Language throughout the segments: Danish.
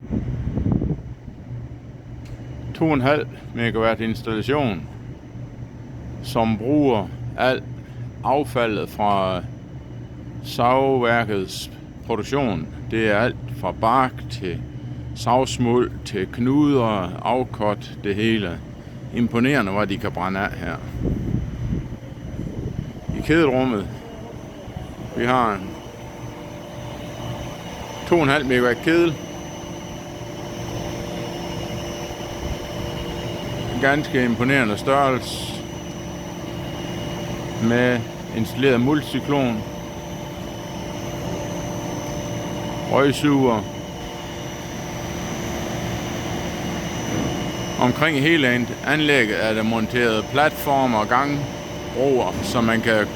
2,5 megawatt installation, som bruger alt affaldet fra savværkets produktion. Det er alt fra bark til savsmuld til knuder, afkot, det hele. Imponerende, hvad de kan brænde af her. I kæderummet, vi har en 2,5 megawatt kedel. En ganske imponerende størrelse med installeret multicyklon, røgsuger. Omkring hele anlægget er der monteret platformer og gangbroer, så man kan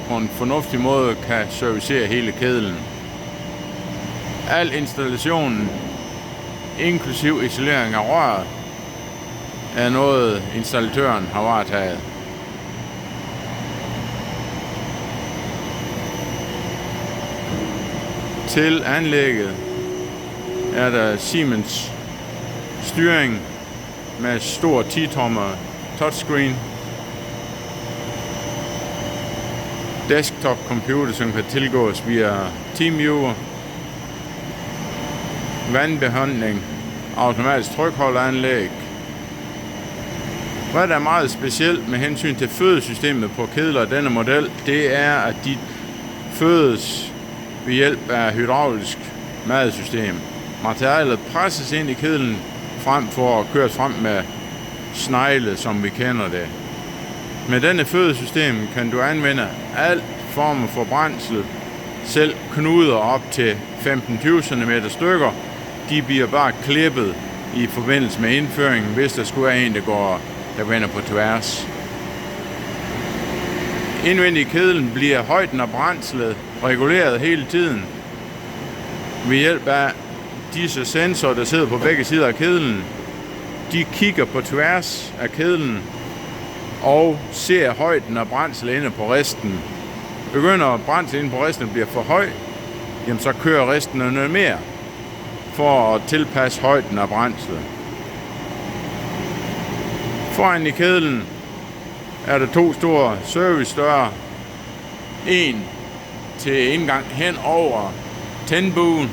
på en fornuftig måde kan servicere hele kedlen. Al installationen, inklusiv isolering af røret, er noget installatøren har varetaget. Til anlægget er der Siemens styring med stor 10-tommer touchscreen, desktop computer, som kan tilgås via TeamViewer, vandbehandling, automatisk trykholderanlæg. Hvad der er meget specielt med hensyn til fødesystemet på kedler af denne model, det er, at de fødes ved hjælp af hydraulisk madsystem. Materialet presses ind i kedlen frem for at køres frem med snegle, som vi kender det. Med denne fødesystem kan du anvende alt former for brændsel, selv knuder op til 15-20 cm stykker. De bliver bare klippet i forbindelse med indføringen, hvis der skulle være en, der vender på tværs. Indvendigt i kedlen bliver højden af brændslet reguleret hele tiden ved hjælp af disse sensorer, der sidder på begge sider af kedlen. De kigger på tværs af kedlen og ser højden af brændsel inde på risten. Begynder brændsel inde på risten bliver for høj, jamen så kører risten noget mere for at tilpasse højden af brændslet. Foran i kedlen er der 2 store servicedøre. En til indgang hen over tændbuen,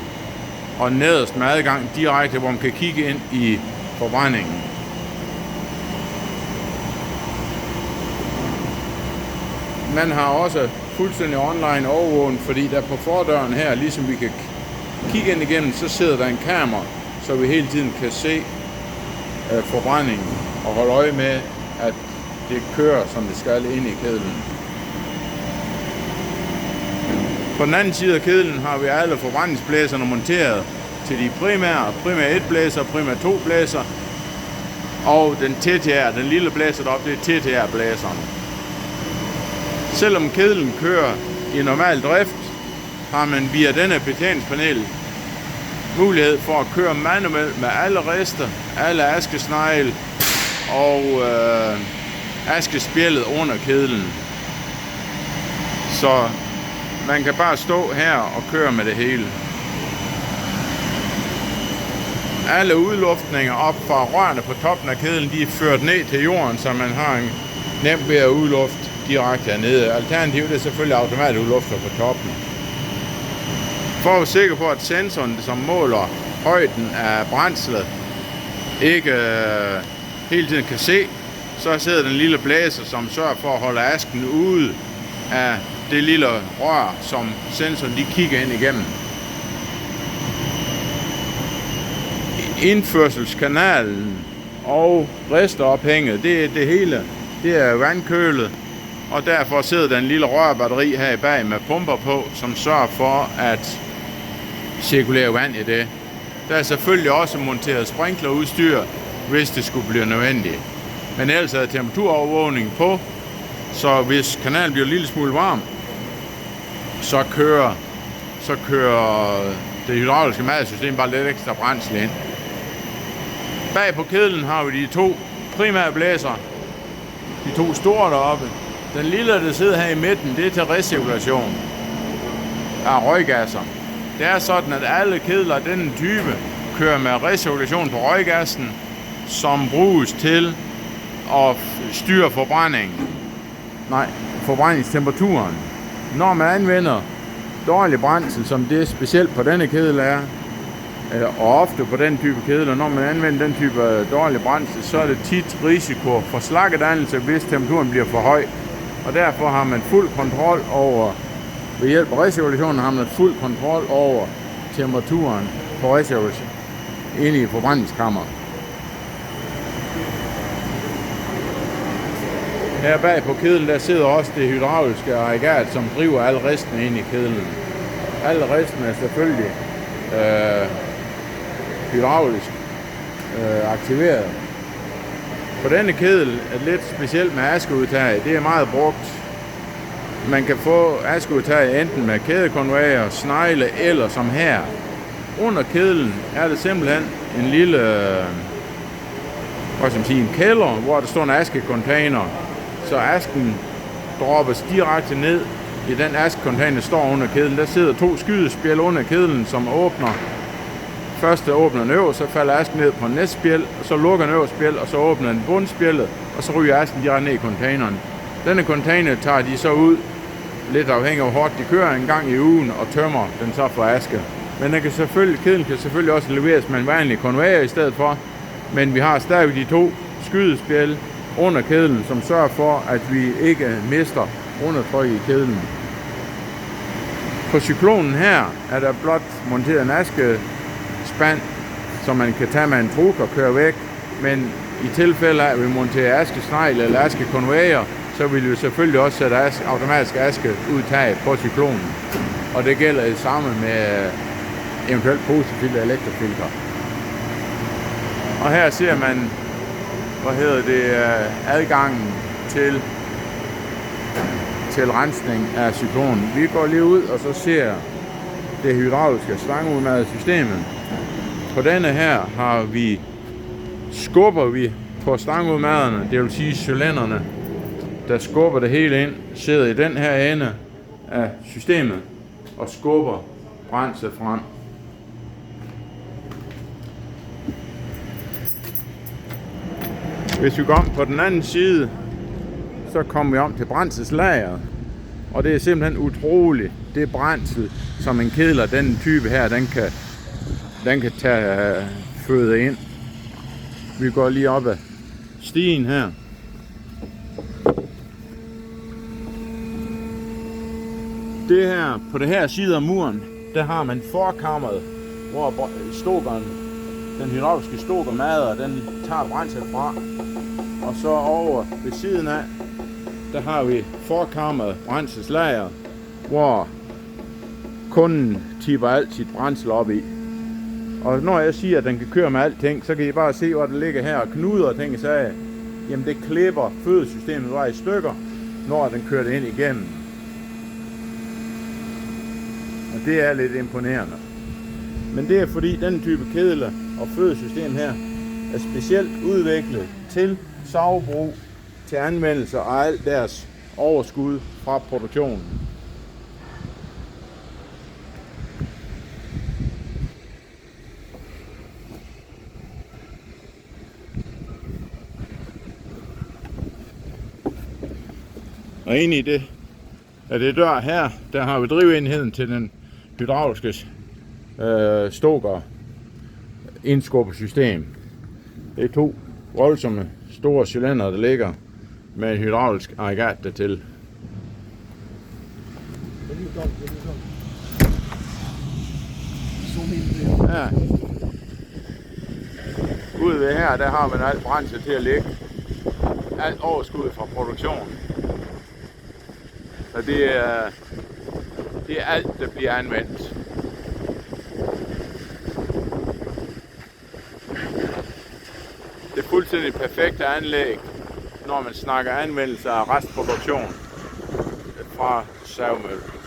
og nederst med adgang direkte, hvor man kan kigge ind i forbrændingen. Man har også fuldstændig online overvågning, fordi der på fordøren her, ligesom vi kan kigge ind igennem, så sidder der en kamera, så vi hele tiden kan se forbrændingen og holde øje med, at det kører, som det skal, ind i kedlen. På den anden side af kedlen har vi alle forbrændingsblæserne monteret til de primær 1 blæser, primær 2 blæser, og den TTR, den lille blæser deroppe, det er TTR-blæseren. Selvom kedlen kører i normal drift, har man via denne betjeningspanel mulighed for at køre manuelt med alle rester, alle askesnegle og askespjældet under kedlen. Så man kan bare stå her og køre med det hele. Alle udluftninger op fra rørene på toppen af kedlen, de er ført ned til jorden, så man har en nemt ved at udlufte direkte hernede. Alternativet er selvfølgelig automatudlufter på toppen. For at være sikker på, at sensoren, som måler højden af brændslet, ikke hele tiden kan se, så sidder den lille blæser, som sørger for at holde asken ude af det lille rør, som sensoren de kigger ind igennem. Indførselskanalen og resteophænget, det hele, det er vandkølet, og derfor sidder der en lille rørbatteri her i bag med pumper på, som sørger for at cirkulere vand i det. Der er selvfølgelig også monteret sprinklerudstyr, hvis det skulle blive nødvendigt. Men ellers er temperaturovervågning på, så hvis kanalen bliver en lille smule varm, så kører det hydrauliske madsystem bare lidt ekstra brændsel ind. Bag på kedlen har vi de 2 primære blæser, de 2 store deroppe. Den lille, der sidder her i midten, det er til recirkulation af røggasser. Det er sådan, at alle kedler af denne type køre med recirkulation på røggassen, som bruges til at styre forbrændingstemperaturen. Når man anvender dårlig brændsel, som det specielt på denne kedel er, og ofte på den type kedler, når man anvender den type dårlig brændsel, så er det tit risiko for slagkedannelse, hvis temperaturen bliver for høj. Og derfor har man fuld kontrol over, ved hjælp af recirkulationen har man fuld kontrol over temperaturen på recirkulation inde i forbrændingskammeret. Her bag på kedlen, der sidder også det hydrauliske aggregat, som driver alle resten ind i kedlen. Alle resten er selvfølgelig hydraulisk aktiveret. På denne kedel er det lidt specielt med askeudtag. Det er meget brugt. Man kan få askeudtag enten med kædekonvejer, snegle eller som her. Under kedlen er det simpelthen en lille en kælder, hvor der står en askecontainer. Så asken droppes direkte ned i den askecontainer, der står under kedlen. Der sidder 2 skydespjæl under kedlen, som åbner. Først åbner den øverst, så falder asken ned på næste spjæl, og så lukker den øverste spjæl, og så åbner den bundspjældet, og så ryger asken direkte ned i containeren. Denne container tager de så ud, lidt afhængig af hvor hårdt de kører, en gang i ugen, og tømmer den så for aske. Men kedlen kan selvfølgelig også leveres med en vanlig konvejer i stedet for, men vi har stadig de 2 skydespjæl under kedlen, som sørger for, at vi ikke mister undertryk i kedlen. På cyklonen her er der blot monteret en askespand, som man kan tage med en truk og køre væk, men i tilfælde af, at vi monterer askesnegl eller askekonvejer, så vil vi selvfølgelig også sætte automatisk askeudtag på cyklonen. Og det gælder det samme med eventuelt posefilter og elektrofilter. Og her ser man, adgangen til rensning af cyklonen. Vi går lige ud og så ser det hydrauliske slangudmad systemet. På denne her skubber vi på stangudmaderne, det vil sige cylinderne, der skubber det hele ind, sidder i den her ende af systemet og skubber brændsel frem. Hvis vi går om på den anden side, så kommer vi om til brændselslageret. Og det er simpelthen utroligt, det brændsel, som en kedel af den type her, den kan tage føde ind. Vi går lige op ad stigen her. Det her, på det her side af muren, der har man forkammeret, hvor stokeren, den hydrauliske stoker mader, den tager brændsel fra. Og så over ved siden af, der har vi forkammeret brændselslager, hvor kunden tipper alt sit brændsel op i. Og når jeg siger, at den kan køre med alting, så kan I bare se, hvor det ligger her og knuder og ting, så jamen det klipper fødesystemet bare i stykker, når den kører det ind igennem. Og det er lidt imponerende. Men det er fordi den type kedler og fødesystem her er specielt udviklet til savbrug, til anvendelse af alt deres overskud fra produktionen. Og inde i det dør her, der har vi drivenheden til den hydrauliske stoker indskubbersystem. Det er 2 voldsomme store cylinder, der ligger med et hydraulisk aggregat dertil. Ja. Ude ved her, der har man alt brændsel til at ligge. Alt overskud fra produktionen. Og det er alt, der bliver anvendt. Det er fuldstændig perfekte anlæg, når man snakker anvendelse af restproduktion fra savmøl.